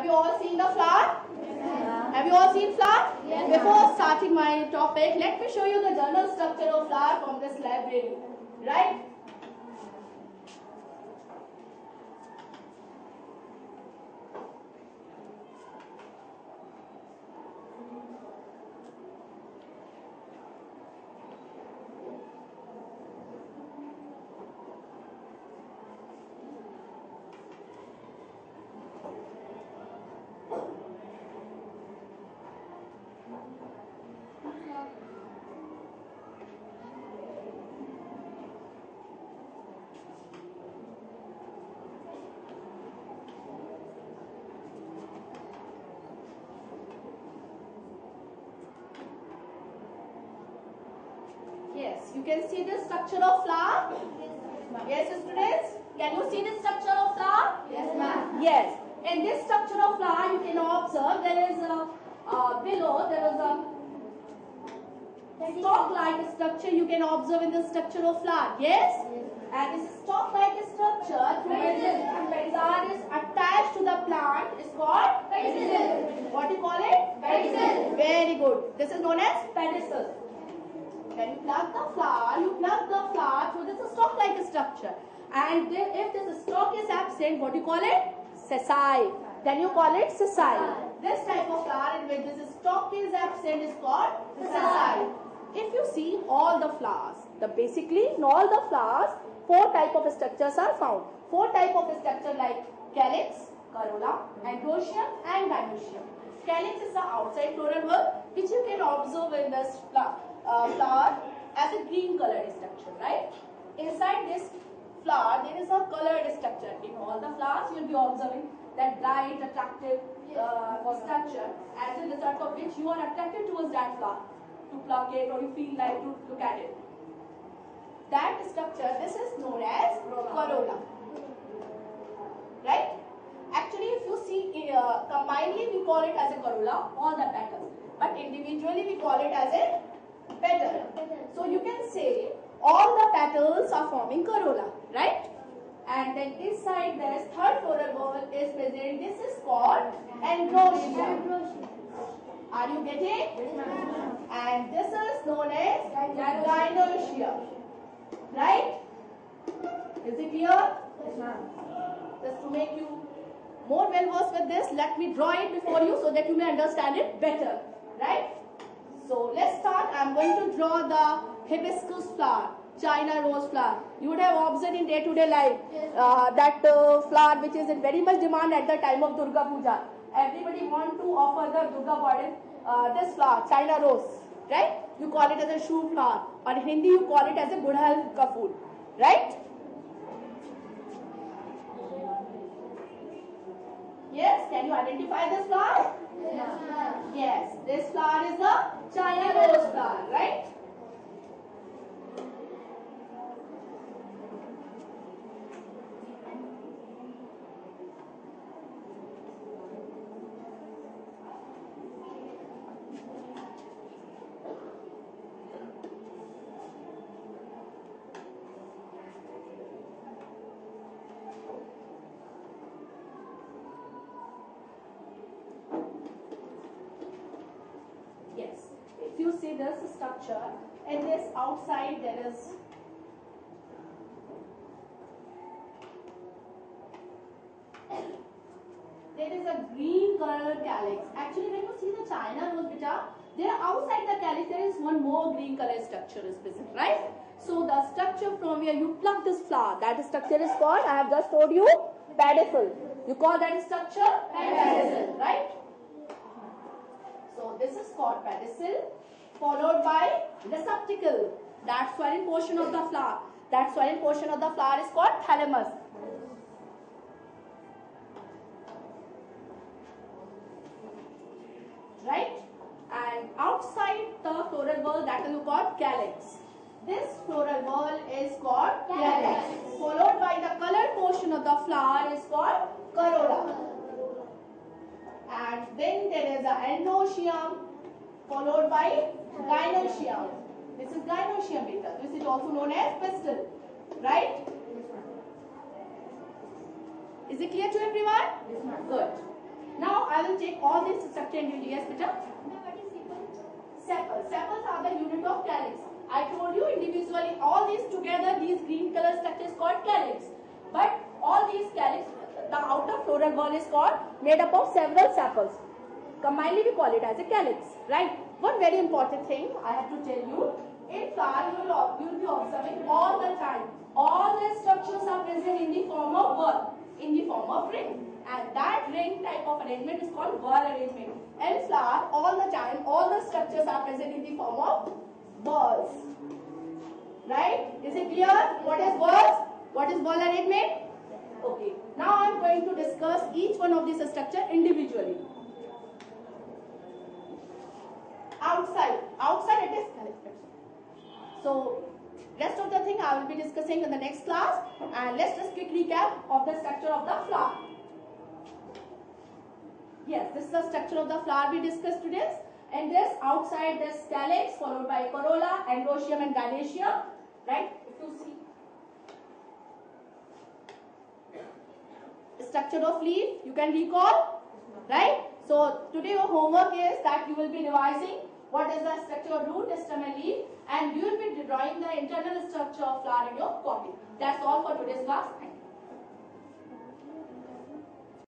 you all seen the flower? Yes. Have you all seen flower? Yes. Before starting my topic, let me show you the general structure of flower from this library. Right? Yes, you can see the structure of flower. Yes, students. Can you see the structure of flower? Yes, ma'am. Yes. In this structure of flower, you can observe there is a below there is a stalk-like structure. You can observe in the structure of flower. Yes. And this stalk-like structure, through which the flower is attached to the plant, is called pedicel. What do you call it? Pedicel. Very good. This is known as pedicel. When you plug the flower through this stalk-like structure. And then if this stalk is absent, what do you call it? Sessile. Then you call it sessile. This type of flower in which this stalk is absent is called sessile. If you see all the flowers, basically in all the flowers, 4 type of structures are found. 4 type of structure like calyx, corolla, androecium and gynoecium. Calyx is the outside floral bulb which you can observe in this flower as a green colored structure, right? Inside this flower there is a colored structure. In all the flowers you will be observing that bright, attractive structure, as a result of which you are attracted towards that flower to pluck it, or you feel like to look at it. That structure, this is known as corolla, right? Actually, if you see combinedly we call it as a corolla, all the petals, but individually we call it as a petal. So you can say all the petals are forming corolla, right? And then this side there is third floral bulb is present. This is called androecium. Are you getting? And this is known as gynoecium, right? Is it clear? Yes, ma'am. Just to make you more well versed with this, let me draw it before you so that you may understand it better, right? So let's start. I am going to draw the hibiscus flower, China rose flower. You would have observed in day-to-day life that flower which is in very much demand at the time of Durga Puja. Everybody want to offer the Durga goddess this flower, China rose, right? You call it as a shoe flower, or in Hindi you call it as a gudhal ka phool, right? Yes, can you identify this flower? Yes, this flower is the China rose flower, right? If you see this structure, in this outside there is a green colored calyx. Actually, when you see the China rose, beta, there outside the calyx there is one more green colored structure is present, right? So the structure from where you pluck this flower, that structure is called, I have just told you, pedicel. You call that structure pedicel, right? So this is called pedicel, followed by receptacle. That swelling portion of the flower. That swelling portion of the flower is called thalamus. Right? And outside the floral bulb, that is called calyx. This floral bulb is called calyx. Followed by the colored portion of the flower is called corolla. And then there is a androecium, followed by gynoecium. This is gynoecium beta. This is also known as pistil, right? Is it clear to everyone? Yes, ma'am. Good. Now I will take all these structure individually. Yes, beta? Sepals. Sepals are the unit of calyx. I told you individually all these together, these green color structures called calyx. But all these calyx, the outer floral wall is called made up of several sepals. Combinedly we call it as a calyx, right? One very important thing I have to tell you, in flower you will be observing all the time. All the structures are present in the form of whorl, in the form of ring. And that ring type of arrangement is called whorl arrangement. In flower, all the time, all the structures are present in the form of whorls. Right? Is it clear? What is whorls? What is whorl arrangement? Okay. Now I am going to discuss each one of these structure individually. Outside it is calyx. So rest of the thing I will be discussing in the next class, and let's just quick recap of the structure of the flower. Yes, this is the structure of the flower we discussed today. And this outside this calyx followed by corolla, androecium and gynoecium, right? If you see structure of leaf, you can recall, right? So today your homework is that you will be revising what is the structure of root, stem and leaf, and you will be drawing the internal structure of flower in your copy. That's all for today's class. Thank you.